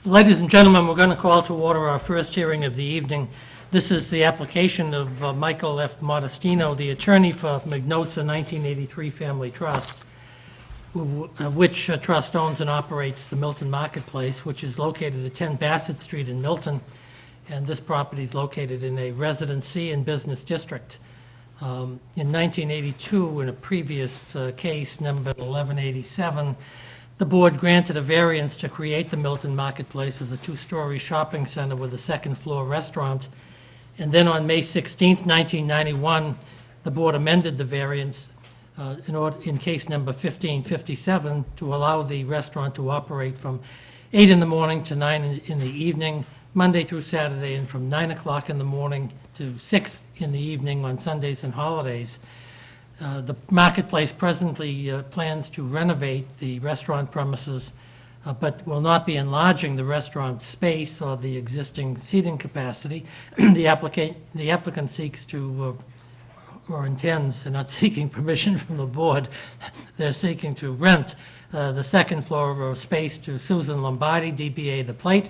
Ladies and gentlemen, we're going to call to order our first hearing of the evening. This is the application of Michael F. Modestino, the attorney for Magnosa 1983 Family Trust, which trust owns and operates the Milton Marketplace, which is located at 10 Bassett Street in Milton, and this property is located in a residency and business district. In 1982, in a previous case, number 1187, the board granted a variance to create the Milton Marketplace as a two-story shopping center with a second-floor restaurant. And then on May 16th, 1991, the board amended the variance in case number 1557 to allow the restaurant to operate from 8 in the morning to 9 in the evening, Monday through Saturday, and from 9 o'clock in the morning to 6 in the evening on Sundays and holidays. The marketplace presently plans to renovate the restaurant premises, but will not be enlarging the restaurant space or the existing seating capacity. The applicant seeks to, or intends, they're not seeking permission from the board, they're seeking to rent the second floor of space to Susan Lombardi, DBA The Plate,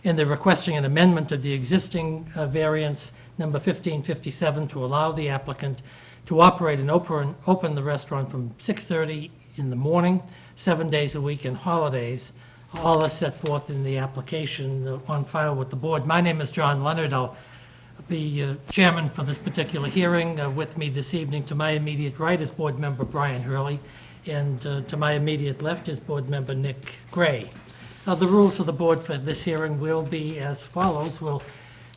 and they're requesting an amendment of the existing variance number 1557 to allow the applicant to operate and open the restaurant from 6:30 in the morning, 7 days a week, and holidays. All are set forth in the application on file with the board. My name is John Leonard. I'll be chairman for this particular hearing. With me this evening to my immediate right is board member Brian Hurley, and to my immediate left is board member Nick Gray. Now, the rules of the board for this hearing will be as follows. We'll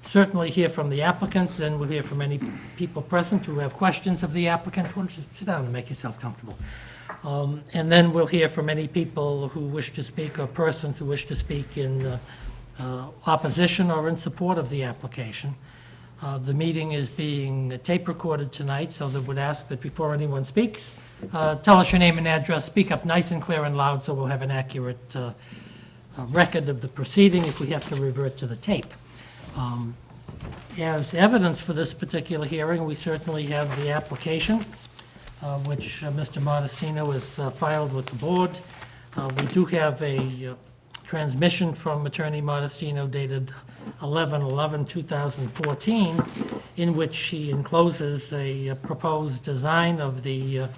certainly hear from the applicant, then we'll hear from any people present who have questions of the applicant. Why don't you sit down and make yourself comfortable? And then we'll hear from any people who wish to speak or persons who wish to speak in opposition or in support of the application. The meeting is being tape recorded tonight, so that would ask that before anyone speaks, tell us your name and address, speak up nice and clear and loud so we'll have an accurate record of the proceeding if we have to revert to the tape. As evidence for this particular hearing, we certainly have the application, which Mr. Modestino has filed with the board. We do have a transmission from Attorney Modestino dated 11/11/2014, in which he encloses a proposed design of the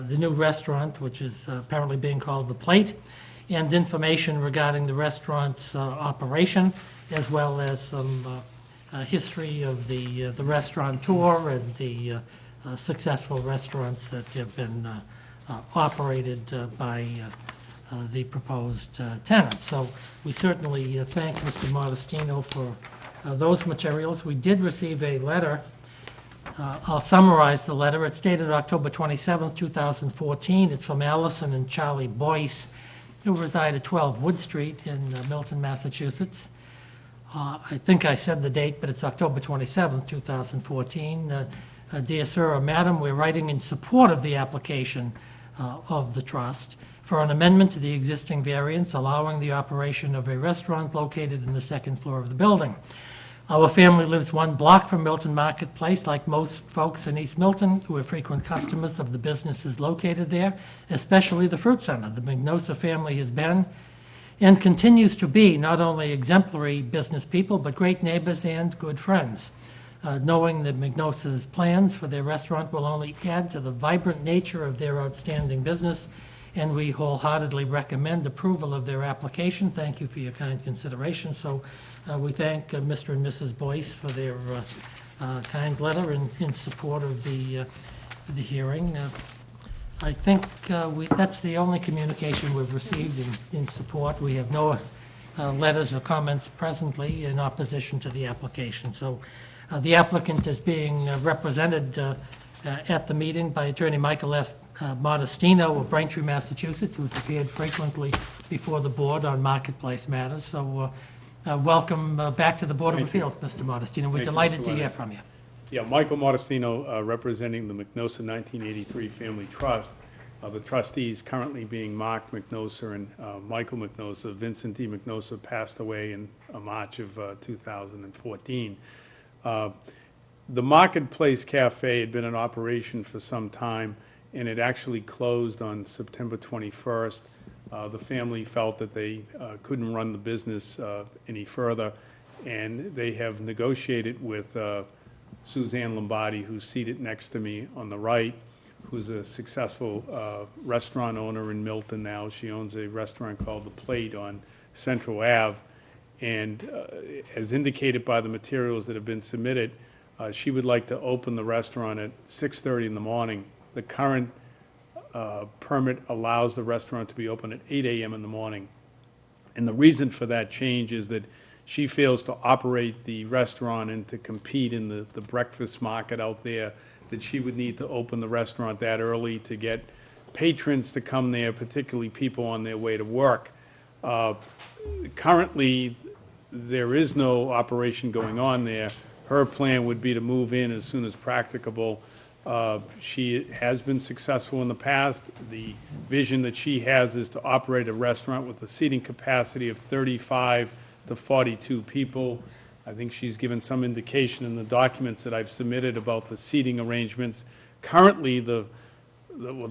new restaurant, which is apparently being called The Plate, and information regarding the restaurant's operation, as well as some history of the restaurateur and the successful restaurants that have been operated by the proposed tenant. So we certainly thank Mr. Modestino for those materials. We did receive a letter. I'll summarize the letter. It's dated October 27th, 2014. It's from Allison and Charlie Boyce, who reside at 12 Wood Street in Milton, Massachusetts. I think I said the date, but it's October 27th, 2014. Dear Sir or Madam, we're writing in support of the application of the trust for an amendment to the existing variance allowing the operation of a restaurant located in the second floor of the building. Our family lives 1 block from Milton Marketplace, like most folks in East Milton who are frequent customers of the businesses located there, especially the Fruit Center. The Magnosa family has been and continues to be not only exemplary business people, but great neighbors and good friends. Knowing that Magnosa's plans for their restaurant will only add to the vibrant nature of their outstanding business, and we wholeheartedly recommend approval of their application. Thank you for your kind consideration. So we thank Mr. and Mrs. Boyce for their kind letter in support of the hearing. I think that's the only communication we've received in support. We have no letters or comments presently in opposition to the application. So the applicant is being represented at the meeting by Attorney Michael F. Modestino of Braintree, Massachusetts, who's appeared frequently before the board on marketplace matters. So welcome back to the Board of Appeals, Mr. Modestino. We're delighted to hear from you. Yeah, Michael Modestino, representing the Magnosa 1983 Family Trust. The trustees currently being Mark Magnosa and Michael Magnosa. Vincent D. Magnosa passed away in March of 2014. The Marketplace Cafe had been in operation for some time, and it actually closed on September 21st The family felt that they couldn't run the business any further, and they have negotiated with Suzanne Lombardi, who's seated next to me on the right, who's a successful restaurant owner in Milton now. She owns a restaurant called The Plate on Central Ave. And as indicated by the materials that have been submitted, she would like to open the restaurant at 6:30 in the morning. The current permit allows the restaurant to be open at 8 a.m. in the morning. And the reason for that change is that she feels to operate the restaurant and to compete in the breakfast market out there, that she would need to open the restaurant that early to get patrons to come there, particularly people on their way to work. Currently, there is no operation going on there. Her plan would be to move in as soon as practicable. She has been successful in the past. The vision that she has is to operate a restaurant with a seating capacity of 35 to 42 people. I think she's given some indication in the documents that I've submitted about the seating arrangements. Currently, the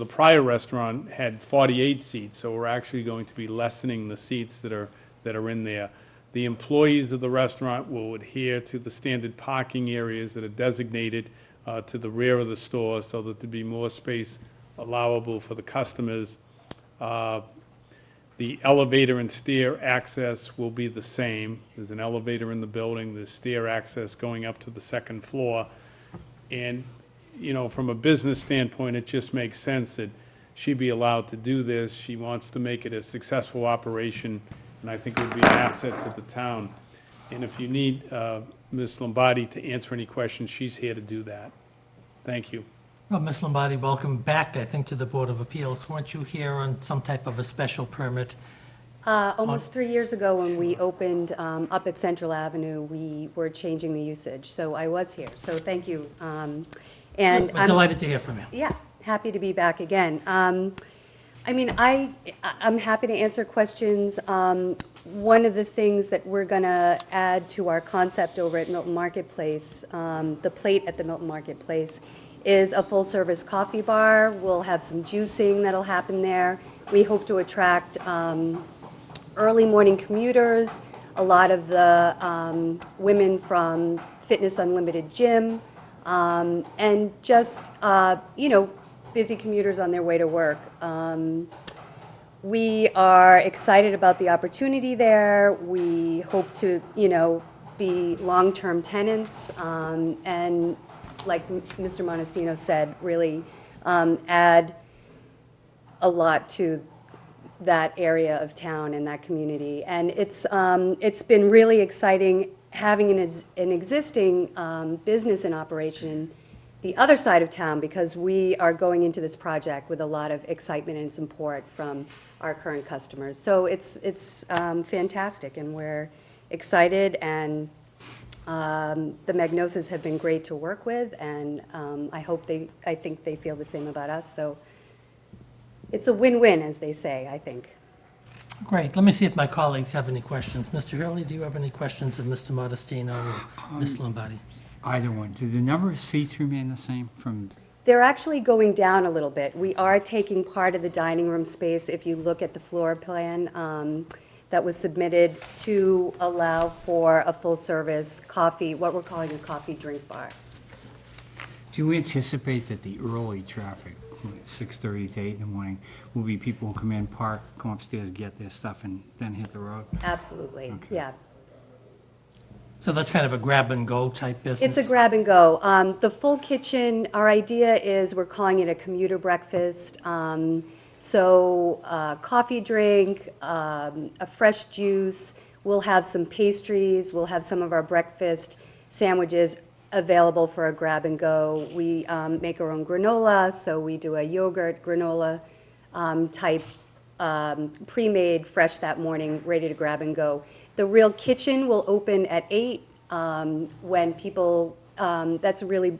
prior restaurant had 48 seats, so we're actually going to be lessening the seats that are in there. The employees of the restaurant will adhere to the standard parking areas that are designated to the rear of the store so that there'd be more space allowable for the customers. The elevator and stair access will be the same. There's an elevator in the building, there's stair access going up to the second floor. And, you know, from a business standpoint, it just makes sense that she be allowed to do this. She wants to make it a successful operation, and I think it would be an asset to the town. And if you need Ms. Lombardi to answer any questions, she's here to do that. Thank you. Well, Ms. Lombardi, welcome back, I think, to the Board of Appeals. Weren't you here on some type of a special permit? Almost 3 years ago, when we opened up at Central Avenue, we were changing the usage, so I was here, so thank you. And We're delighted to hear from you. yeah, happy to be back again. I mean, I'm happy to answer questions. One of the things that we're going to add to our concept over at Milton Marketplace, the Plate at the Milton Marketplace, is a full-service coffee bar. We'll have some juicing that'll happen there. We hope to attract early morning commuters, a lot of the women from Fitness Unlimited Gym, and just, you know, busy commuters on their way to work. We are excited about the opportunity there. We hope to, you know, be long-term tenants, and like Mr. Monastino said, really add a lot to that area of town and that community. And it's been really exciting having an existing business in operation the other side of town, because we are going into this project with a lot of excitement and support from our current customers. So it's fantastic, and we're excited, and the Magnoses have been great to work with, and I think they feel the same about us. So it's a win-win, as they say, I think. Great. Let me see if my colleagues have any questions. Mr. Hurley, do you have any questions of Mr. Modestino or Ms. Lombardi? Either one. Did the number of seats remain the same from? They're actually going down a little bit. We are taking part of the dining room space, if you look at the floor plan that was submitted, to allow for a full-service coffee, what we're calling a coffee drink bar. Do you anticipate that the early traffic, 6:30 to 8 in the morning, will be people who come in, park, come upstairs, get their stuff, and then hit the road? Absolutely, Okay. yeah. So that's kind of a grab-and-go type business? It's a grab and go. The full kitchen, our idea is, we're calling it a commuter breakfast. So coffee drink, a fresh juice, we'll have some pastries, we'll have some of our breakfast sandwiches available for a grab and go. We make our own granola, so we do a yogurt granola type, pre-made, fresh that morning, ready to grab and go. The real kitchen will open at 8 when people, that's really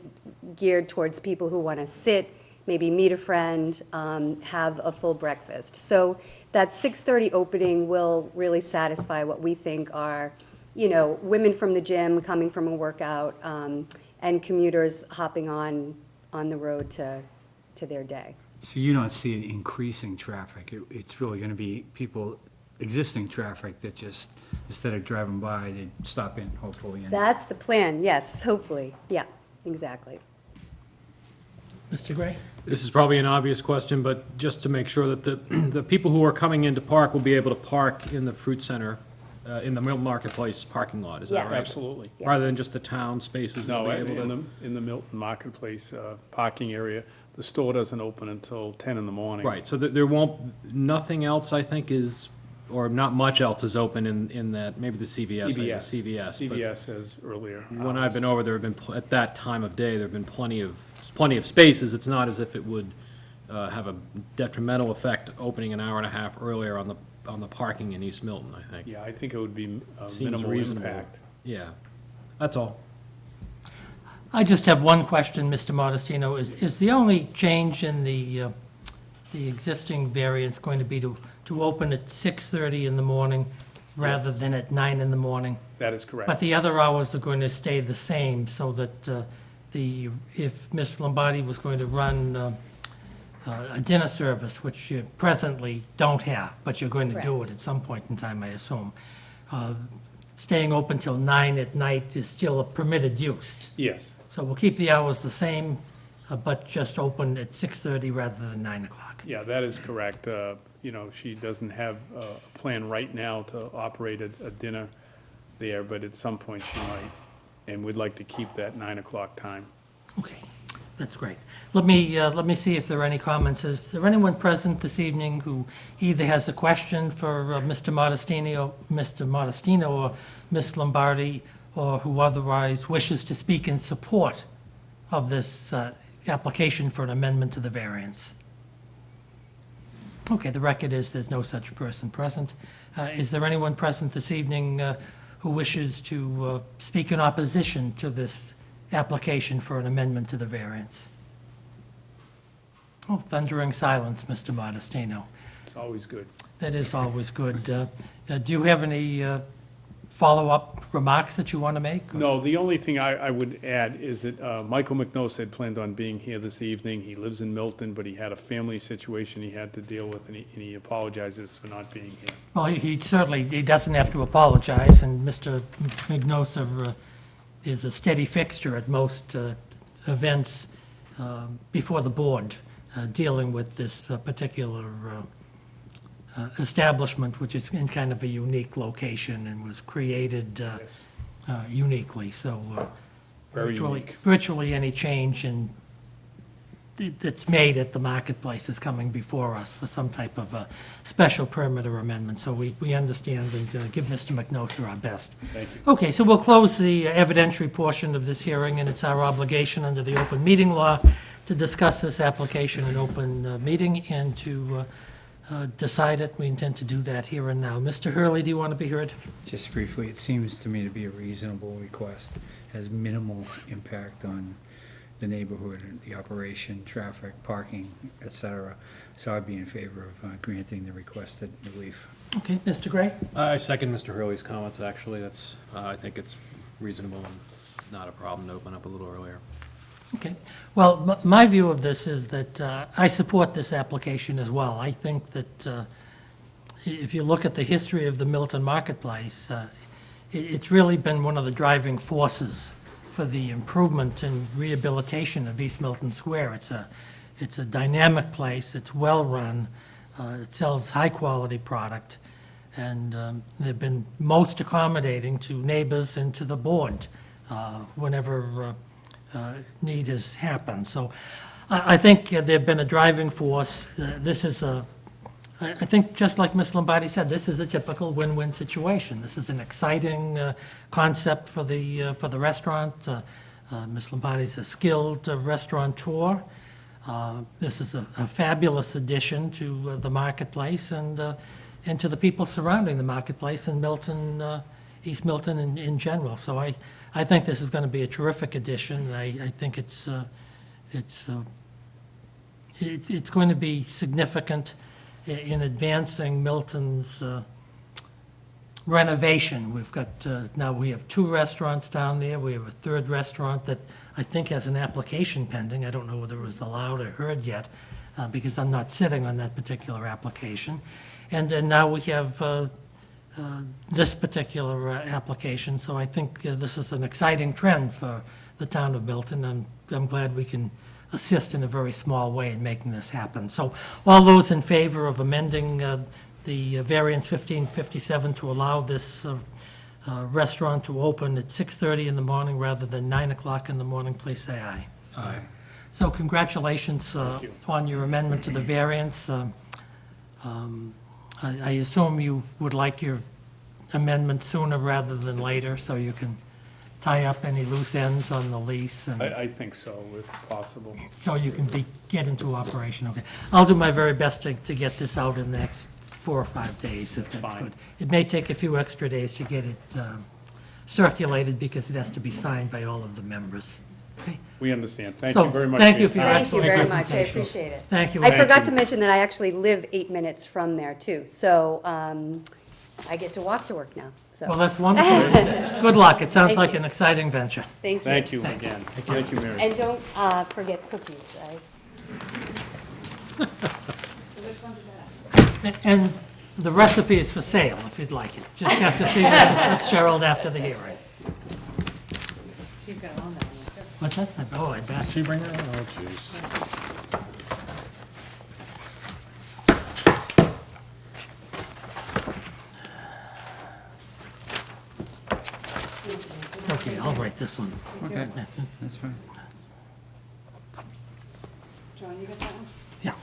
geared towards people who want to sit, maybe meet a friend, have a full breakfast. So that 6:30 opening will really satisfy what we think are, you know, women from the gym coming from a workout, and commuters hopping on the road to their day. So you don't see it increasing traffic? It's really gonna be existing traffic that just, instead of driving by, they stop in, hopefully, and That's the plan, yes, hopefully, yeah, exactly. Mr. Gray? This is probably an obvious question, but just to make sure that the people who are coming into park will be able to park in the fruit center, in the Milton Marketplace parking lot, is that Yes. right? Absolutely. Yeah. Rather than just the town spaces? they'll No, be able to- in the Milton Marketplace parking area, the store doesn't open until 10 in the morning. Right, so there won't, nothing else, I think, is, or not much else is open in that, maybe the CVS. I guess, CVS. but CVS has earlier. When I've been hours. over, there have been, at that time of day, there have been plenty of spaces. It's not as if it would have a detrimental effect opening an hour and a half earlier on the parking in East Milton, I think. Yeah, I think it would be Seems minimal reasonable. impact. Yeah, that's all. I just have one question, Mr. Modestino. Is the only change in the existing variance going to be to open at 6:30 in the morning rather than at 9 in the morning? That is correct. But the other hours are going to stay the same, so that if Ms. Lombardi was going to run a dinner service, which you presently don't have, but you're going to do it Correct. at some point in time, I assume, staying open till 9 at night is still a permitted use. Yes, So we'll keep the hours the same, but just open at 6:30 rather than 9 o'clock. yeah, that is correct. You know, she doesn't have a plan right now to operate a dinner there, but at some point she might, and we'd like to keep that 9 o'clock time. Okay, that's great. Let me see if there are any comments. Is there anyone present this evening who either has a question for Mr. Modestino or Ms. Lombardi, or who otherwise wishes to speak in support of this application for an amendment to the variance? Okay, the record is there's no such person present. Is there anyone present this evening who wishes to speak in opposition to this application for an amendment to the variance? Oh, thundering silence, Mr. Modestino. It's always good. That is always good. Do you have any follow-up remarks that you want to make? No, the only thing I would add is that Michael McNose had planned on being here this evening. He lives in Milton, but he had a family situation he had to deal with, and he apologizes for not being here. Well, he certainly, he doesn't have to apologize, and Mr. Mignosa is a steady fixture at most events before the board dealing with this particular establishment, which is in kind of a unique location and was created Yes. uniquely, so Very unique. virtually any change that's made at the marketplace is coming before us for some type of a special permit or amendment, so we understand and give Mr. McNosa our best. Thank you. Okay, so we'll close the evidentiary portion of this hearing, and it's our obligation under the open meeting law to discuss this application in open meeting and to decide it. We intend to do that here and now. Mr. Hurley, do you want to be heard? just briefly, it seems to me to be a reasonable request, has minimal impact on the neighborhood, and the operation, traffic, parking, et cetera. So I'd be in favor of granting the requested relief. Okay, Mr. Gray? I second Mr. Hurley's comments, actually. That's, I think it's reasonable and not a problem to open up a little earlier. Okay. Well, my view of this is that I support this application as well. I think that if you look at the history of the Milton Marketplace, it's really been one of the driving forces for the improvement and rehabilitation of East Milton Square. It's a dynamic place, it's well-run, it sells high-quality product, and they've been most accommodating to neighbors and to the board whenever need has happened. So I think they've been a driving force. This is I think, just like Ms. Lombardi said, this is a typical win-win situation. This is an exciting concept for the restaurant. Ms. Lombardi's a skilled restaurateur. This is a fabulous addition to the marketplace and to the people surrounding the marketplace in Milton, East Milton in general. So I think this is going to be a terrific addition. And I think it's going to be significant in advancing Milton's renovation. We've got, now we have 2 restaurants down there. We have a 3rd restaurant that I think has an application pending. I don't know whether it was allowed or heard yet. because I'm not sitting on that particular application. And then now we have this particular application, so I think this is an exciting trend for the town of Milton. I'm glad we can assist in a very small way in making this happen. So all those in favor of amending the variance 1557 to allow this restaurant to open at 6:30 in the morning rather than 9 o'clock in the morning, please say aye. Aye. So congratulations you. on your amendment to the variance. I assume you would like your amendment sooner rather than later, so you can tie up any loose ends on the lease, and I think so, if possible. so you can get into operation, okay. I'll do my very best to get this out in the next 4 or 5 days, if that's Fine. good. It may take a few extra days to get it circulated, because it has to be signed by all of the members. Okay? We understand. Thank So, you very much. thank for you for your time. Thank you excellent very much, I presentation. appreciate it. Thank you. I forgot you. to mention that I actually live 8 minutes from there, too, so I get to walk to work now, Well, so, that's wonderful. Good luck. It sounds Thank like you. an exciting venture. thank you. Thank you again. Thank you, Mary. And don't forget cookies. And the recipe is for sale, if you'd like it. Just have to see Mrs. Fitzgerald after the hearing. What's that? Oh, I bet. She bring that? Oh, jeez. Okay, I'll write this one. Okay, that's fine. John, you got that one? Yeah.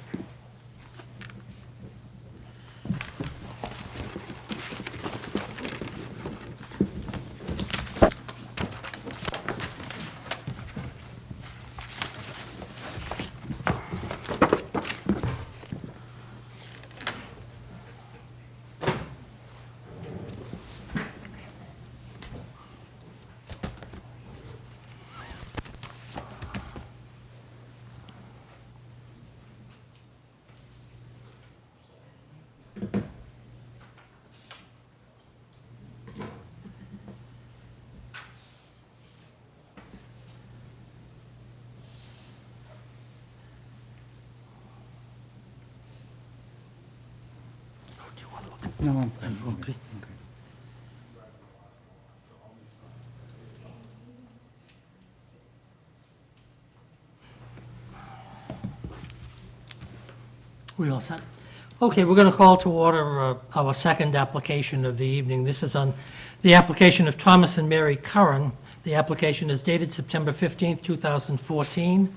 No, Okay. We all set? Okay, we're going to call to order our second application of the evening. This is on the application of Thomas and Mary Curran. The application is dated September 15th, 2014.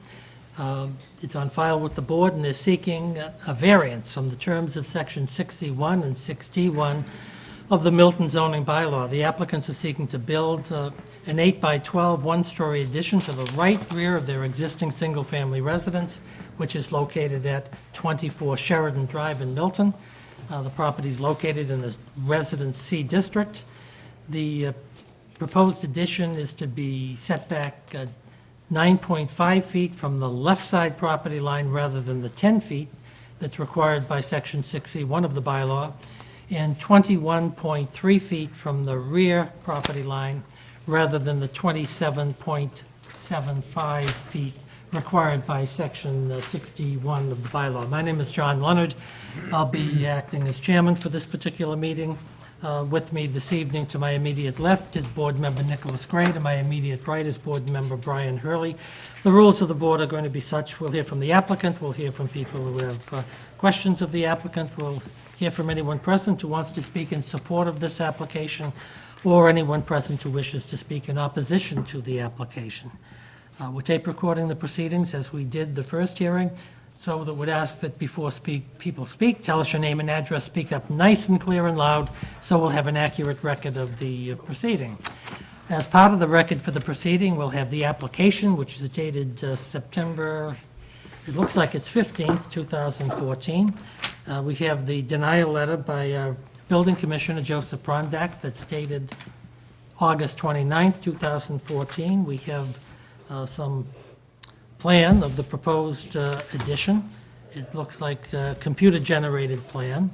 It's on file with the board, and they're seeking a variance from the terms of Section 61 and 61 of the Milton zoning bylaw. The applicants are seeking to build an 8-by-12 one-story addition to the right rear of their existing single-family residence, which is located at 24 Sheridan Drive in Milton. The property is located in the Residence C district. The proposed addition is to be set back 9.5 feet from the left side property line rather than the 10 feet that's required by Section 61 of the bylaw, and 21.3 feet from the rear property line rather than the 27.75 feet required by Section 61 of the bylaw. My name is John Leonard. I'll be acting as chairman for this particular meeting. With me this evening, to my immediate left, is Board Member Nicholas Gray. To my immediate right is Board Member Brian Hurley. The rules of the board are going to be such: we'll hear from the applicant, we'll hear from people who have questions of the applicant, we'll hear from anyone present who wants to speak in support of this application, or anyone present who wishes to speak in opposition to the application. We're tape recording the proceedings as we did the first hearing, so that would ask that before people speak, tell us your name and address, speak up nice and clear and loud, so we'll have an accurate record of the proceeding. As part of the record for the proceeding, we'll have the application, which is dated September, it looks like it's 15th, 2014. We have the denial letter by our Building Commissioner, Joseph Prondak, that's dated August 29th, 2014. We have some plan of the proposed addition. It looks like a computer-generated plan.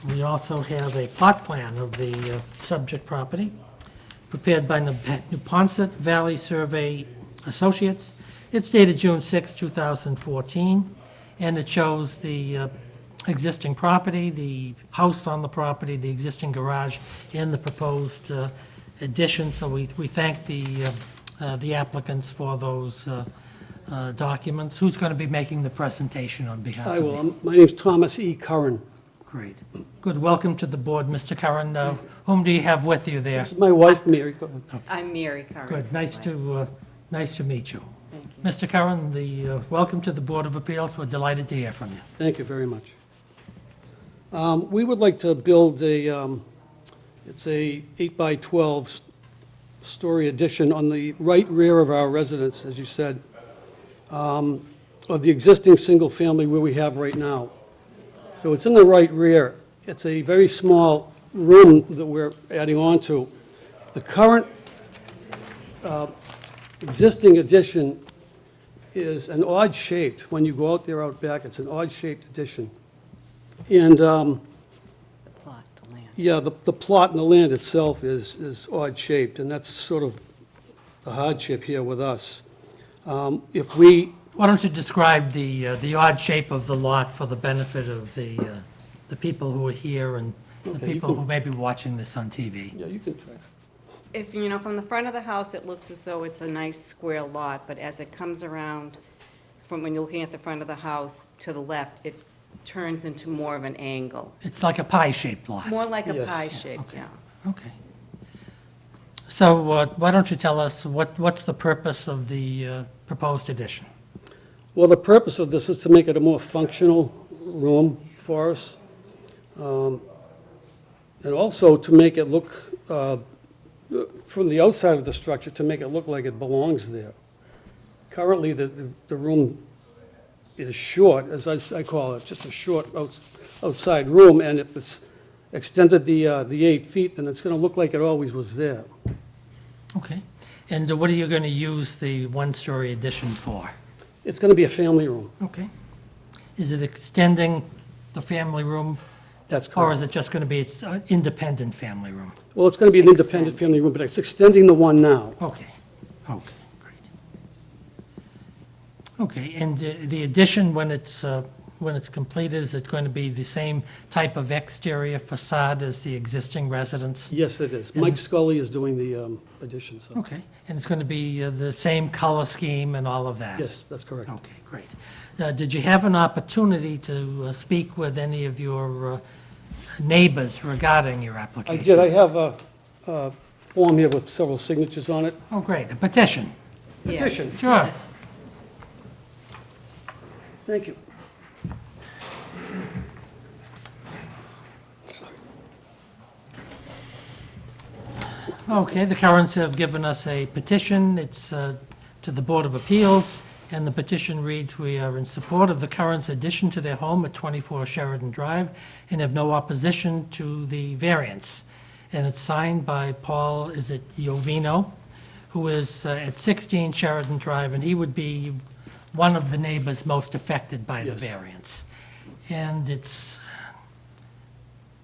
We also have a plot plan of the subject property, prepared by Neponset Valley Survey Associates. It's dated June 6, 2014. and it shows the existing property, the house on the property, the existing garage, and the proposed addition. So we thank the applicants for those documents. Who's going to be making the presentation on behalf of I the... will. My name's Thomas E. Curran. Great. Good. Welcome to the board, Mr. Curran. Whom do you have with you there? This is my wife, Mary. Go ahead. I'm Mary Curran. Good. Nice to meet you. Mr. Curran, welcome to the Board of Appeals. We're delighted to hear from you. Thank you very much. We would like to build it's a 8 by 12 story addition on the right rear of our residence, as you said, of the existing single family where we have right now. So it's in the right rear. It's a very small room that we're adding on to. The current existing addition is an odd-shaped, when you go out there out back, it's an odd-shaped addition. And, The plot, the land. yeah, the plot and the land itself is odd-shaped, and that's sort of the hardship here with us. If we, Why don't you describe the odd shape of the lot for the benefit of the people who are here and the Okay, you people can- who may be watching this on TV? yeah, you can try. If, from the front of the house, it looks as though it's a nice square lot, but as it comes around, from when you're looking at the front of the house to the left, it turns into more of an angle. It's like a pie-shaped lot. More like a Yes. pie shape, Okay. yeah. Okay. So why don't you tell us what's the purpose of the proposed addition? Well, the purpose of this is to make it a more functional room for us, and also to make it look, from the outside of the structure, to make it look like it belongs there. Currently, the room is short, as I call it, just a short outside room, and if it's extended the 8 feet, then it's going to look like it always was there. Okay. And what are you going to use the one-story addition for? It's going to be a family room. Okay. Is it extending the family room, That's or is correct. it just going to be its independent family room? Well, it's going to be an independent family room, but it's extending the one now. Okay, okay, great. Okay, and the addition, when it's completed, is it going to be the same type of exterior facade as the existing residence? Yes, it is. Mike Scully is doing the addition, so. Okay, and it's going to be the same color scheme and all of that? Yes, that's correct. Okay, great. Did you have an opportunity to speak with any of your neighbors regarding your I application? did. I have a form here with several signatures on it. Oh, great, a petition. Yes. Petition. Sure. Thank you. Okay, the Currens have given us a petition. It's to the Board of Appeals, and the petition reads, "We are in support of the Currens' addition to their home at 24 Sheridan Drive and have no opposition to the variance." And it's signed by Paul, is it Iovino, who is at 16 Sheridan Drive, and he would be one of the neighbors most affected by the Yes. variance. And it's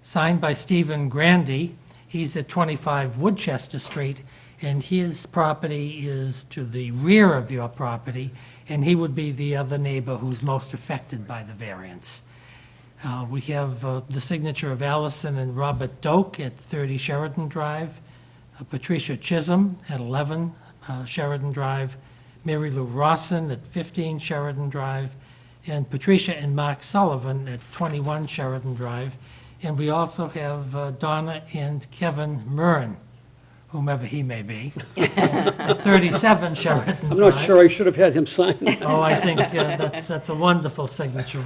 signed by Stephen Grandy. He's at 25 Woodchester Street, and his property is to the rear of your property, and he would be the other neighbor who's most affected by the variance. We have the signature of Allison and Robert Doak at 30 Sheridan Drive, Patricia Chisholm at 11 Sheridan Drive, Mary Lou Rawson at 15 Sheridan Drive, and Patricia and Mark Sullivan at 21 Sheridan Drive. And we also have Donna and Kevin Murren, whomever he may be, at 37 Sheridan Drive. I'm not sure I should have had him sign it. Oh, I think that's a wonderful signature.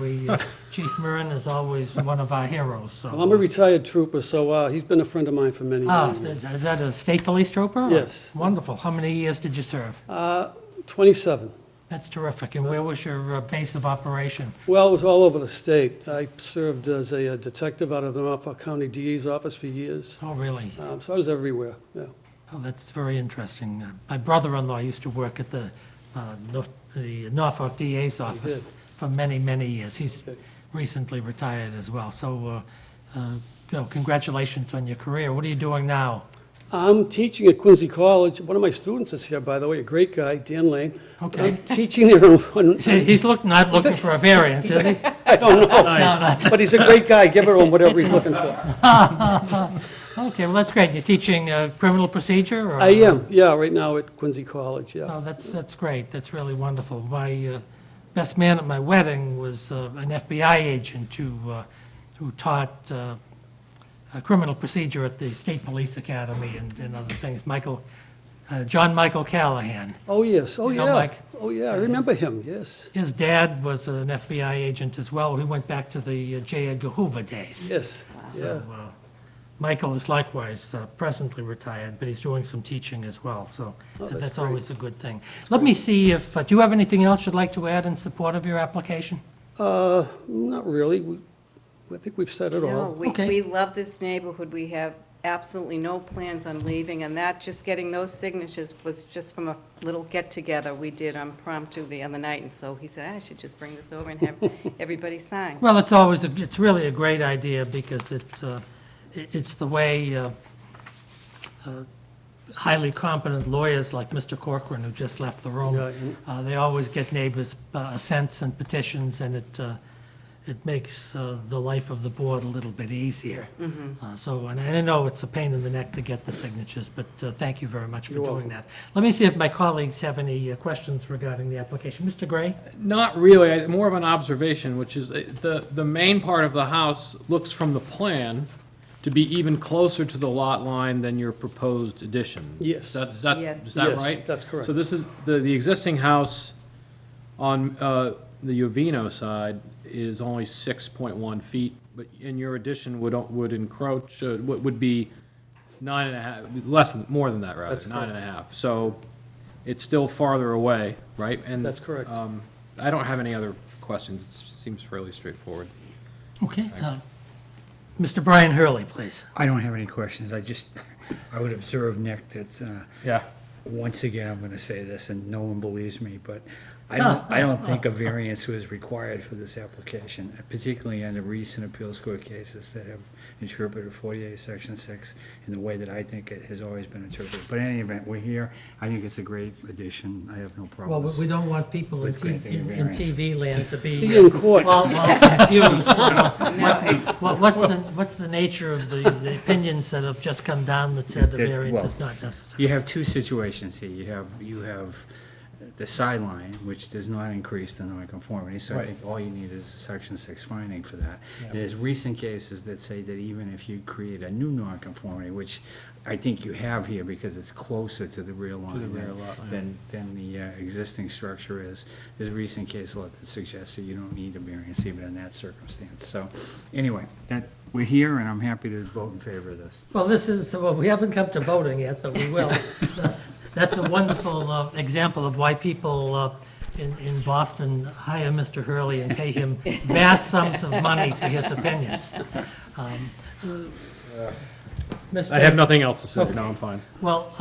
Chief Murren is always one of our heroes, so. Well, I'm a retired trooper, so he's been a friend of mine for many Ah, years. is that a state police trooper? Yes. Wonderful. How many years did you serve? 27. That's terrific. And where was your base of operation? Well, it was all over the state. I served as a detective out of the Norfolk County DA's office for years. Oh, really? So I was everywhere, yeah. Oh, that's very interesting. My brother-in-law used to work at the Norfolk DA's office did. for many, many years. He's Okay. recently retired as well. So, congratulations on your career. What are you doing now? I'm teaching at Quincy College. One of my students is here, by the way, a great guy, Dan Lane. Okay. I'm teaching there on, See, he's not looking for a variance, is he? I don't know, No, not, but he's a great guy. Give it to him whatever he's looking for. okay, well, that's great. You're teaching criminal procedure, or? I am, yeah, right now at Quincy College, yeah. Oh, that's great. That's really wonderful. My best man at my wedding was an FBI agent who taught criminal procedure at the State Police Academy and other things. John Michael Callahan. Oh, yes, oh, You know yeah. Mike? Oh, yeah, I remember him, yes, His dad was an FBI agent as well. We went back to the J. Edgar Hoover days. yes, yeah. So Michael is likewise presently retired, but he's doing some teaching as well, so Oh, that's that's great. always a good thing. Let me see if, do you have anything else you'd like to add in support of your application? Not really. I think we've said it No, all. Okay. we love this neighborhood. We have absolutely no plans on leaving, and that, just getting those signatures was just from a little get-together we did impromptu the other night, and so he said, I should just bring this over and have everybody sign. Well, it's really a great idea because it's the way highly competent lawyers like Mr. Corcoran, who just left the room, Yeah, they always get neighbors' assents and petitions, and it makes the life of the board a little bit easier. So, and I know it's a pain in the neck to get the signatures, but thank you very much for You're doing welcome. that. Let me see if my colleagues have any questions regarding the application. Mr. Gray? Not really, more of an observation, which is the main part of the house looks from the plan to be even closer to the lot line than your proposed addition. Yes. Is that Yes. Yes, right? that's correct. So this is, the existing house on the Uvino side is only 6.1 feet, but in your addition would encroach, would be 9.5, more than that, rather, That's correct. 9.5. So it's still farther away, right? And That's correct. I don't have any other questions. It seems fairly straightforward. Okay. Mr. Brian Hurley, please. I don't have any questions. I would observe, Nick, that, Yeah. once again, I'm gonna say this, and no one believes me, but I don't think a variance was required for this application, particularly in the recent appeals court cases that have interpreted 48, Section 6, in the way that I think it has always been interpreted. But in any event, we're here. I think it's a great addition. I have no Well, problems. we don't want people in With granting a in variance. TV land to be Be in court. all confused. What's the nature of the opinions that have just come down that said the That- variance well, is not necessary? You have two situations here. You have the sideline, which does not increase the nonconformity, so I Right. think all you need is a Section 6 finding for that. There's recent cases that say that even if you create a new nonconformity, which I think you have here because it's closer to the rear line rear lot line. than the existing structure is, there's recent case law that suggests that you don't need a variance even in that circumstance. So, anyway, we're here, and I'm happy to vote in favor of this. Well, we haven't come to voting yet, but we will. That's a wonderful example of why people in Boston hire Mr. Hurley and pay him vast sums of money for his opinions. I have nothing else to say. Okay. No, I'm fine. Well,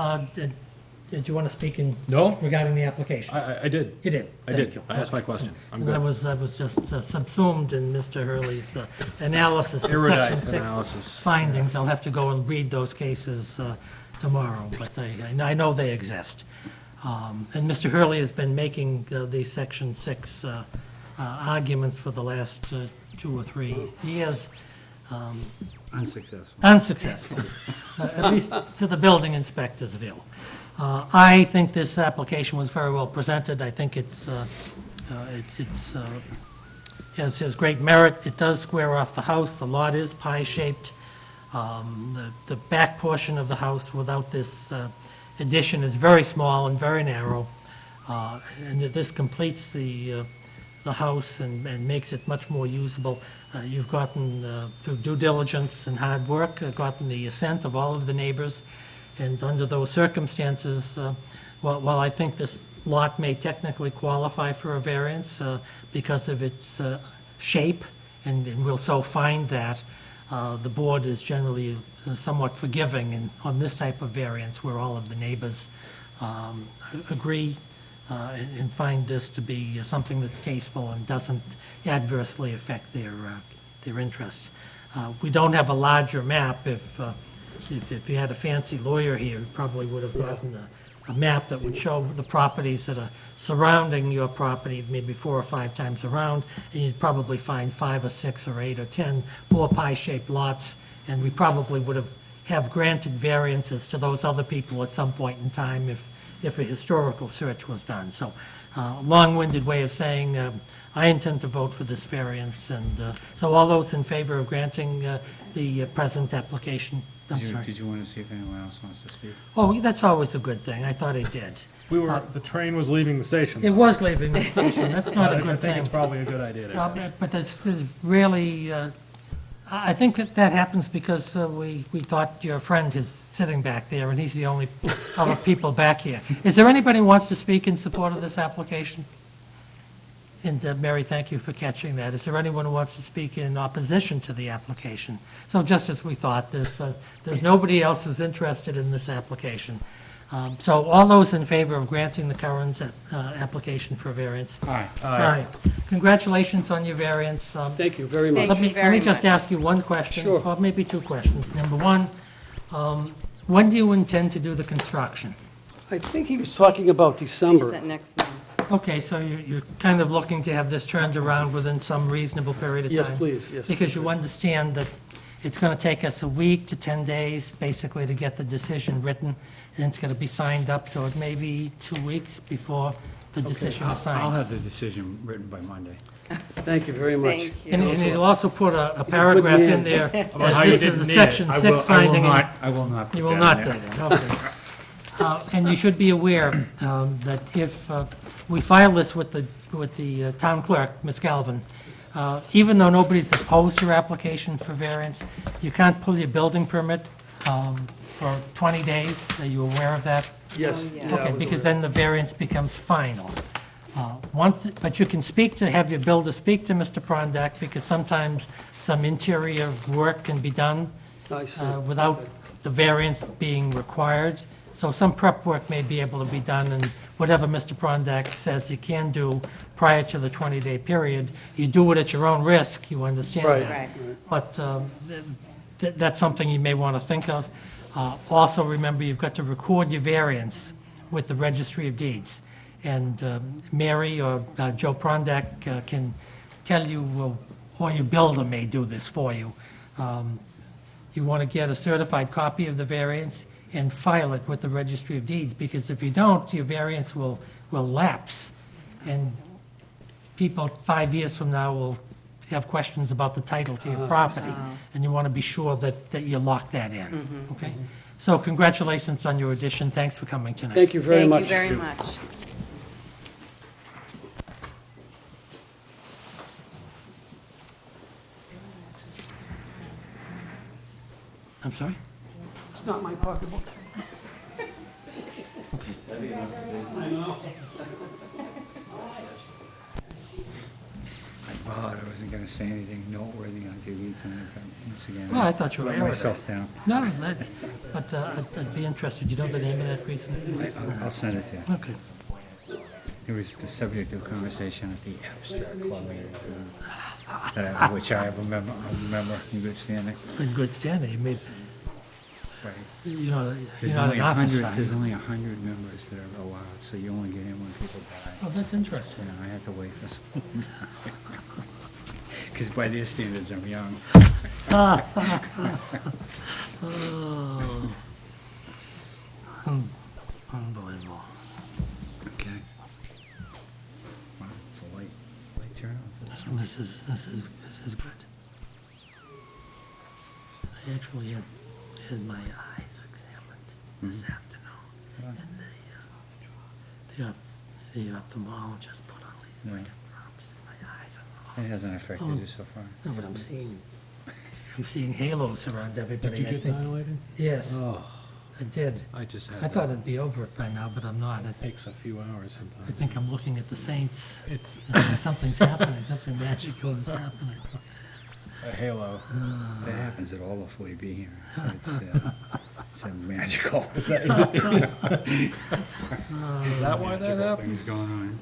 did you want to speak No, regarding the application? I did. You did? I Thank did. you. I asked my question. I'm And I good. was just subsumed in Mr. Hurley's analysis of Erudite Section 6 analysis. findings. I'll have to go and read those cases tomorrow, but I know they exist. And Mr. Hurley has been making these Section 6 arguments for the last 2 or 3 years, Unsuccessful. unsuccessful, at least to the building inspector's view. I think this application was very well presented. I think has great merit. It does square off the house. The lot is pie-shaped. The back portion of the house without this addition is very small and very narrow. And this completes the house and makes it much more usable. You've gotten, through due diligence and hard work, gotten the assent of all of the neighbors. And under those circumstances, while I think this lot may technically qualify for a variance because of its shape, and we'll so find that, the board is generally somewhat forgiving on this type of variance where all of the neighbors agree and find this to be something that's tasteful and doesn't adversely affect their interests. We don't have a larger map. If if you had a fancy lawyer here, he probably would have gotten a map that would show the properties that are surrounding your property, maybe 4 or 5 times around, and you'd probably find 5 or 6 or 8 or 10 more pie-shaped lots, and we probably would have granted variances to those other people at some point in time if a historical search was done. So, long-winded way of saying, I intend to vote for this variance, and so all those in favor of granting the present application, I'm sorry. Did you want to see if anyone else wants to speak? Oh, that's always a good thing. I thought I did. The train was leaving the station. It was leaving the station. That's not a I good think it's thing. probably a good idea to. But there's really, I think that happens because we thought your friend is sitting back there, and he's the only other people back here. Is there anybody who wants to speak in support of this application? And Mary, thank you for catching that. Is there anyone who wants to speak in opposition to the application? So just as we thought, there's nobody else who's interested in this application. So all those in favor of granting the Curran's application for variance? Aye. Aye. Congratulations on your variance. Thank you very much. Thank you Let me very just much. ask you one question, Sure. or maybe 2 questions. Number one, when do you intend to do the construction? I think he was talking about Just December. that next month. Okay, so you're kind of looking to have this turned around within some reasonable period of time? Yes, please, yes. Because you understand that it's going to take us a week to 10 days, basically, to get the decision written, and it's going to be signed up, so it may be 2 weeks before the decision is I'll signed. have the decision written by Monday. Thank you very much. Thank you. And you'll also put a paragraph in man. there, how that you this is didn't the need it. section 6 finding. I will not put You will that not in do there. that, okay. And you should be aware that if we file this with the town clerk, Ms. Galvin, even though nobody's opposed your application for variance, you can't pull your building permit for 20 days. Are you aware of that? Yes. Oh, yeah. yeah, I Okay, was because aware. then the variance becomes final. But you can have your builder speak to Mr. Prondak, because sometimes some interior work can be done I see. without the variance being required. So some prep work may be able to be done, and whatever Mr. Prondak says you can do prior to the 20-day period, you do it at your own risk, you understand Right. that. Right. But that's something you may want to think of. Also, remember, you've got to record your variance with the Registry of Deeds. And Mary or Joe Prondak can tell you, or your builder may do this for you. You want to get a certified copy of the variance and file it with the Registry of Deeds, because if you don't, your variance will lapse. And people 5 years from now will have questions about the title to your property, and you want to be sure that you lock that in, okay? So congratulations on your addition. Thanks for coming tonight. Thank you very much. Thank you very much. I'm sorry? It's not my pocketbook. I vowed I wasn't going to say anything noteworthy on TV tonight, but once again, Well, I thought you were let airing myself down. No, but I'd be interested. You know the name of that presentation? I'll send it to you. Okay. It was the subject of conversation at the abstract club meeting, which I remember in good standing. In good standing. You made, Right. you're not There's an only office 100, there's sign. only 100 members that are allowed, so you only get in when people die. Oh, that's interesting. You know, I had to wait for some. Because by their standards, I'm young. Unbelievable. Okay. Wow, it's a light turnout. This is good. I actually had my eyes examined this afternoon, and the ophthalmologist put on these Right. drops in my eyes. It hasn't affected you so far. No, but I'm seeing halos around everybody. Did you I get think. dilated? Yes, Oh, I did. I just had I thought that. it'd be over it by now, but I'm not. It takes a few hours I sometimes. think I'm looking at the saints. It's Something's happening, something magical is happening. a halo. That happens at all the 40B hearings, so it's magical. Is that why that Magical happens? things going on.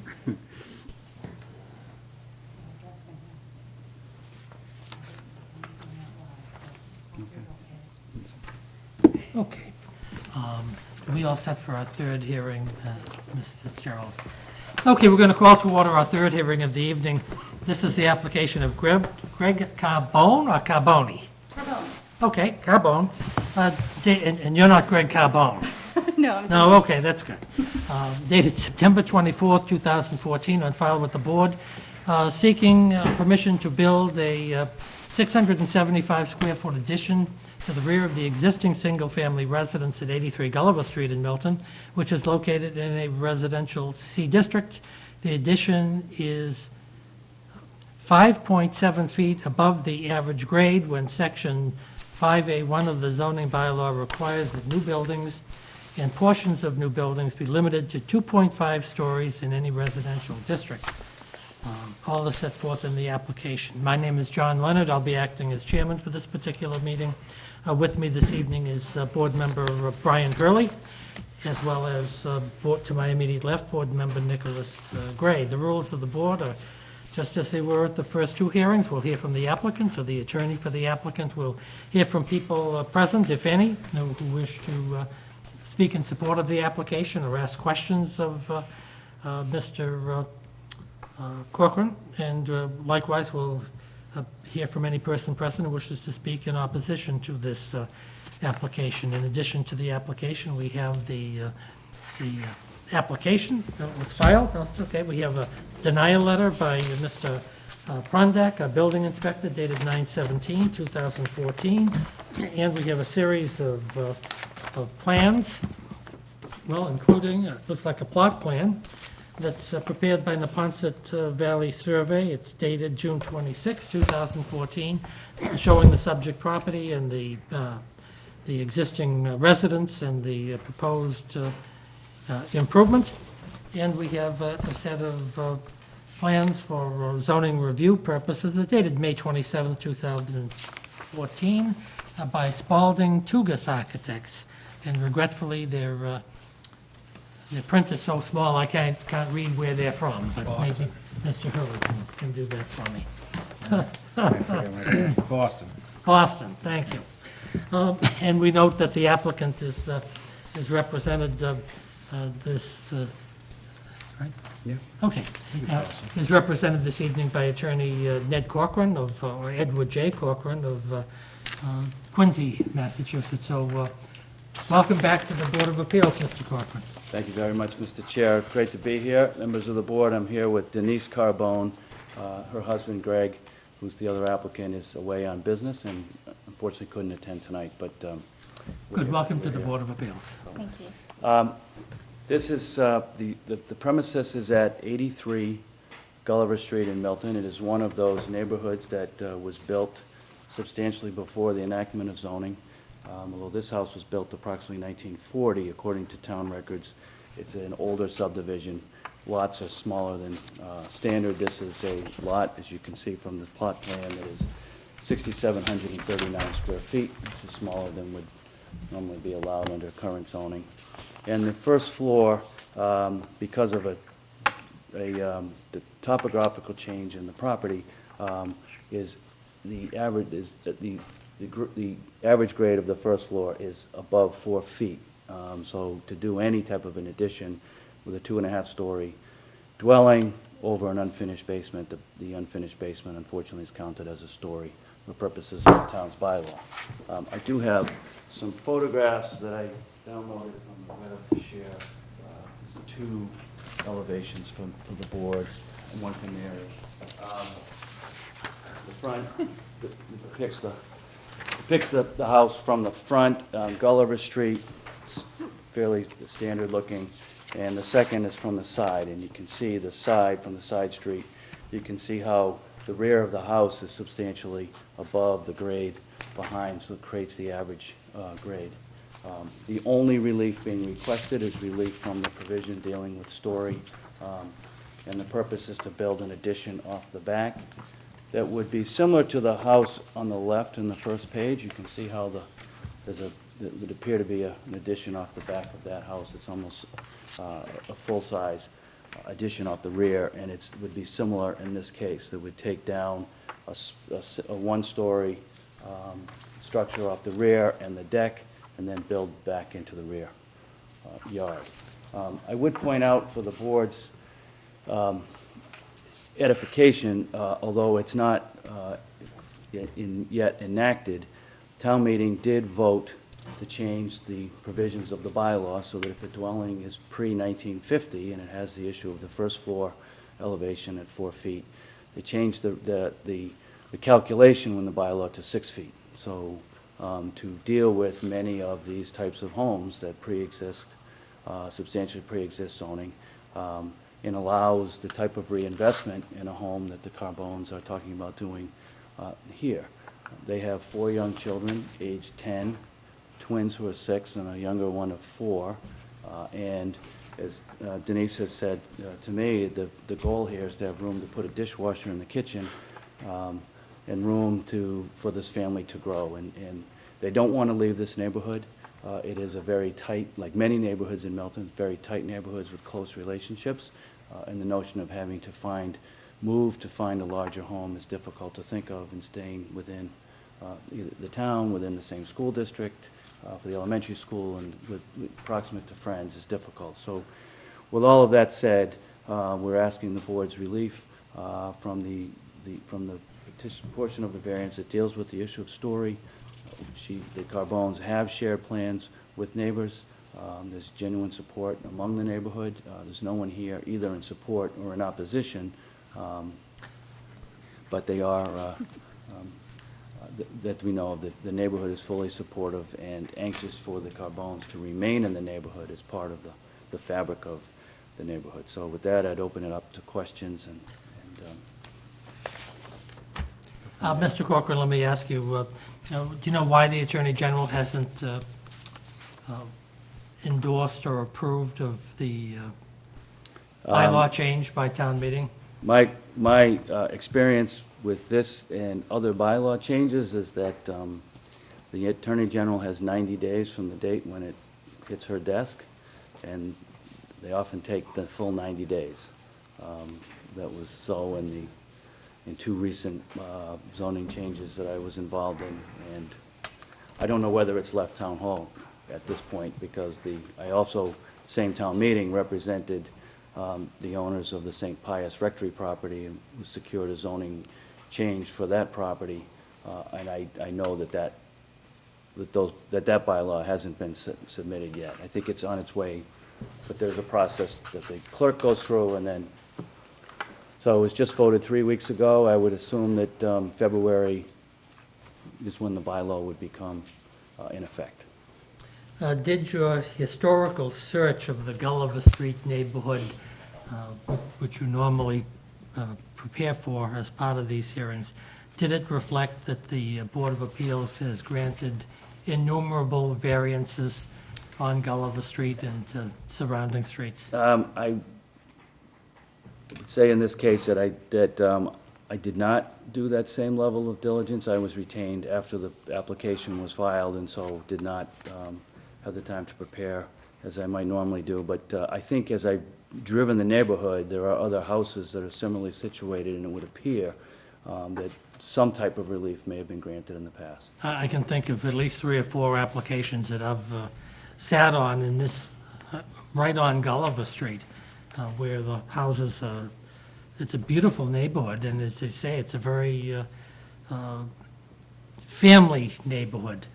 Okay. Are we all set for our third hearing, Ms. Fitzgerald? Okay, we're going to call to order our third hearing of the evening. This is the application of Greg Carbone or Carboni? Carbone. Okay, Carbone. And you're not Greg Carbone? No, I'm No, okay, that's good. Dated September 24th, 2014, on file with the board, seeking permission to build a 675 square foot addition to the rear of the existing single-family residence at 83 Gulliver Street in Milton, which is located in a residential C district. The addition is 5.7 feet above the average grade when Section 5A1 of the zoning bylaw requires that new buildings and portions of new buildings be limited to 2.5 stories in any residential district. All is set forth in the application. My name is John Leonard. I'll be acting as chairman for this particular meeting. With me this evening is board member Brian Hurley, as well as, to my immediate left, board member Nicholas Gray. The rules of the board are just as they were at the first two hearings. We'll hear from the applicant or the attorney for the applicant. We'll hear from people present, if any, who wish to speak in support of the application or ask questions of Mr. Corcoran. And likewise, we'll hear from any person present who wishes to speak in opposition to this application. In addition to the application, we have the application that was filed. No, it's okay. We have a denial letter by Mr. Prondak, our building inspector, dated 9/17/2014. And we have a series of plans, well, including, looks like a plot plan, that's prepared by Neponset Valley Survey. It's dated June 26, 2014, showing the subject property and the existing residence and the proposed improvement. And we have a set of plans for zoning review purposes. They're dated May 27, 2014, by Spalding Tugas Architects. And regretfully, their print is so small I can't read where they're from, but maybe Mr. Hurley can do that for me. Boston. Boston, thank you. And we note that the applicant is represented this, right? Yeah. Okay. Is represented this evening by attorney Ned Corcoran or Edward J. Corcoran of Quincy, Massachusetts. So welcome back to the Board of Appeals, Mr. Corcoran. Thank you very much, Mr. Chair. Great to be here. Members of the board, I'm here with Denise Carbone. Her husband, Greg, who's the other applicant, is away on business and unfortunately couldn't attend tonight, but we're Good, here. welcome to We're the here. Board of Appeals. Thank you. This is, the premises is at 83 Gulliver Street in Milton. It is one of those neighborhoods that was built substantially before the enactment of zoning. Although this house was built approximately 1940, according to town records, it's an older subdivision. Lots are smaller than standard. This is a lot, as you can see from the plot plan, that is 6,739 square feet, which is smaller than would normally be allowed under current zoning. And the first floor, because of the topographical change in the property, is the average grade of the first floor is above 4 feet. So to do any type of an addition with a 2.5-story dwelling over an unfinished basement, the unfinished basement unfortunately is counted as a story for purposes of the town's bylaw. I do have some photographs that I downloaded from the web to share. There's 2 elevations for the board and one from Mary. The front depicts the house from the front, Gulliver Street, fairly standard looking, and the second is from the side, and you can see the side, from the side street, you can see how the rear of the house is substantially above the grade behind, so it creates the average grade. The only relief being requested is relief from the provision dealing with story, and the purpose is to build an addition off the back that would be similar to the house on the left in the first page. You can see how there would appear to be an addition off the back of that house. It's almost a full-size addition off the rear, and it would be similar in this case. That would take down a 1-story structure off the rear and the deck, and then build back into the rear yard. I would point out for the board's edification, although it's not yet enacted, town meeting did vote to change the provisions of the bylaw so that if a dwelling is pre-1950 and it has the issue of the first floor elevation at 4 feet, they changed the calculation in the bylaw to 6 feet. So to deal with many of these types of homes that pre-exist, substantially pre-exist zoning, and allows the type of reinvestment in a home that the Carbones are talking about doing here. They have 4 young children, aged 10, twins who are 6, and a younger one of 4. And as Denise has said to me, the goal here is to have room to put a dishwasher in the kitchen and room for this family to grow. And they don't want to leave this neighborhood. It is a very tight, like many neighborhoods in Milton, very tight neighborhoods with close relationships. And the notion of having to move to find a larger home is difficult to think of, and staying within either the town, within the same school district, for the elementary school, and proximate to friends is difficult. So with all of that said, we're asking the board's relief from the petition portion of the variance that deals with the issue of story. The Carbones have shared plans with neighbors. There's genuine support among the neighborhood. There's no one here either in support or in opposition, but they are, that we know of, the neighborhood is fully supportive and anxious for the Carbones to remain in the neighborhood as part of the fabric of the neighborhood. So with that, I'd open it up to questions and Mr. Corcoran, let me ask you, do you know why the Attorney General hasn't endorsed or approved of the bylaw change by town meeting? My experience with this and other bylaw changes is that the Attorney General has 90 days from the date when it hits her desk, and they often take the full 90 days. That was so in 2 recent zoning changes that I was involved in, and I don't know whether it's left Town Hall at this point, because I also, same town meeting, represented the owners of the St. Pius Rectory property, who secured a zoning change for that property, and I know that bylaw hasn't been submitted yet. I think it's on its way, but there's a process that the clerk goes through, and then, so it was just voted 3 weeks ago. I would assume that February is when the bylaw would become in effect. Did your historical search of the Gulliver Street neighborhood, which you normally prepare for as part of these hearings, did it reflect that the Board of Appeals has granted innumerable variances on Gulliver Street and surrounding streets? I would say in this case that I did not do that same level of diligence. I was retained after the application was filed, and so did not have the time to prepare as I might normally do. But I think as I've driven the neighborhood, there are other houses that are similarly situated, and it would appear that some type of relief may have been granted in the past. I can think of at least 3 or 4 applications that I've sat on in this, right on Gulliver Street, where the houses, it's a beautiful neighborhood, and as they say, it's a very family neighborhood.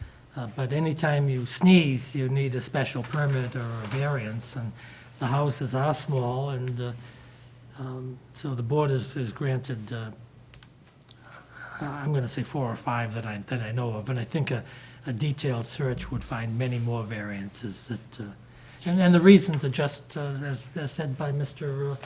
But anytime you sneeze, you need a special permit or a variance, and the houses are small, and so the board has granted, I'm going to say 4 or 5 that I know of, and I think a detailed search would find many more variances that, and the reasons are just as said by Mr.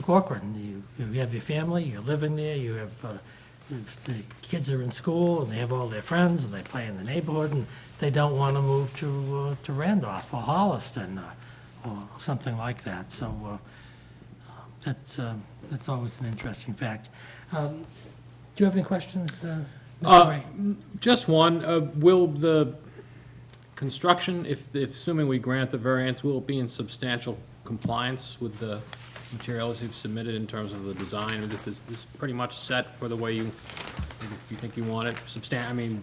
Corcoran. You have your family, you're living there, you have the kids are in school, and they have all their friends, and they play in the neighborhood, and they don't want to move to Randolph or Holliston or something like that. So that's always an interesting fact. Do you have any questions, Mr. Ray? Just one, will the construction, if assuming we grant the variance, will it be in substantial compliance with the materials you've submitted in terms of the design? Or this is pretty much set for the way you think you want it?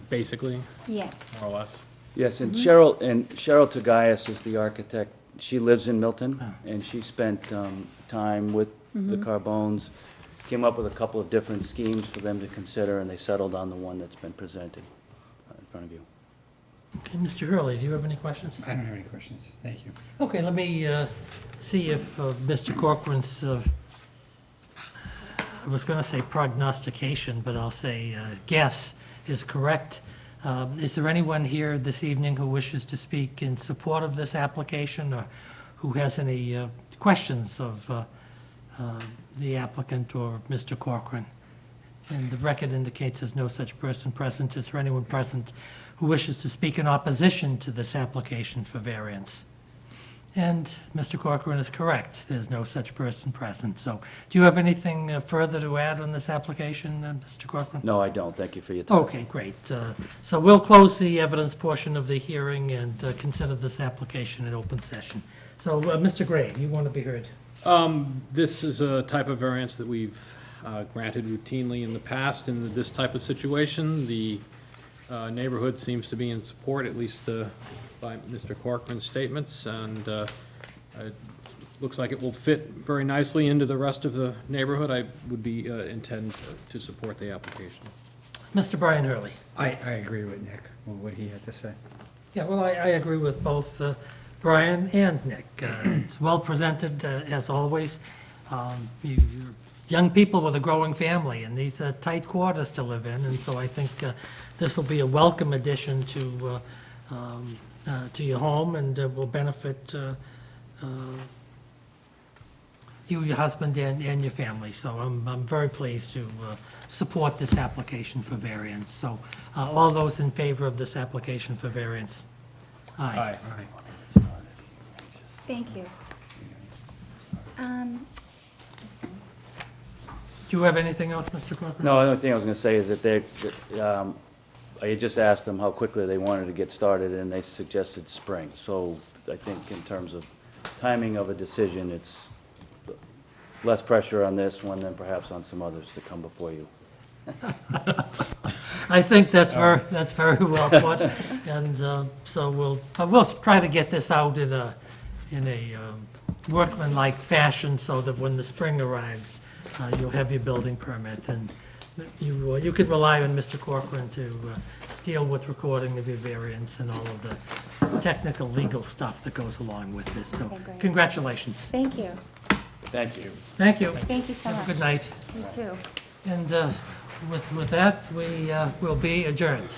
Basically, Yes. more or less? Yes, and Cheryl Tagayas is the architect. She lives in Milton, and she spent time with the Carbones, came up with a couple of different schemes for them to consider, and they settled on the one that's been presented in front of you. Okay, Mr. Hurley, do you have any questions? I don't have any questions, thank you. Okay, let me see if Mr. Corcoran's, I was going to say prognostication, but I'll say guess is correct. Is there anyone here this evening who wishes to speak in support of this application, or who has any questions of the applicant or Mr. Corcoran? And the record indicates there's no such person present. Is there anyone present who wishes to speak in opposition to this application for variance? And Mr. Corcoran is correct. There's no such person present. So do you have anything further to add on this application, Mr. Corcoran? No, I don't. Thank you for your time. Okay, great. So we'll close the evidence portion of the hearing and consider this application in open session. So, Mr. Gray, you want to be heard? This is a type of variance that we've granted routinely in the past in this type of situation. The neighborhood seems to be in support, at least by Mr. Corcoran's statements, and it looks like it will fit very nicely into the rest of the neighborhood. I would be intend to support the application. Mr. Brian Hurley? I agree with Nick, with what he had to say. Yeah, well, I agree with both Brian and Nick. It's well presented, as always. You're young people with a growing family, and these are tight quarters to live in, and so I think this will be a welcome addition to your home, and will benefit you, your husband, and your family. So I'm very pleased to support this application for variance. So all those in favor of this application for variance? Aye. Thank you. Do you have anything else, Mr. Corcoran? No, the only thing I was going to say is that I had just asked them how quickly they wanted to get started, and they suggested spring. So I think in terms of timing of a decision, it's less pressure on this one than perhaps on some others to come before you. I think that's very well put, and so we'll try to get this out in a workmanlike fashion, so that when the spring arrives, you'll have your building permit, and you can rely on Mr. Corcoran to deal with recording of your variance and all of the technical legal stuff that goes along with this. So Okay, great. congratulations. Thank you. Thank you. Thank you. Thank you so Have much. a good night. You too. And with that, we will be adjourned.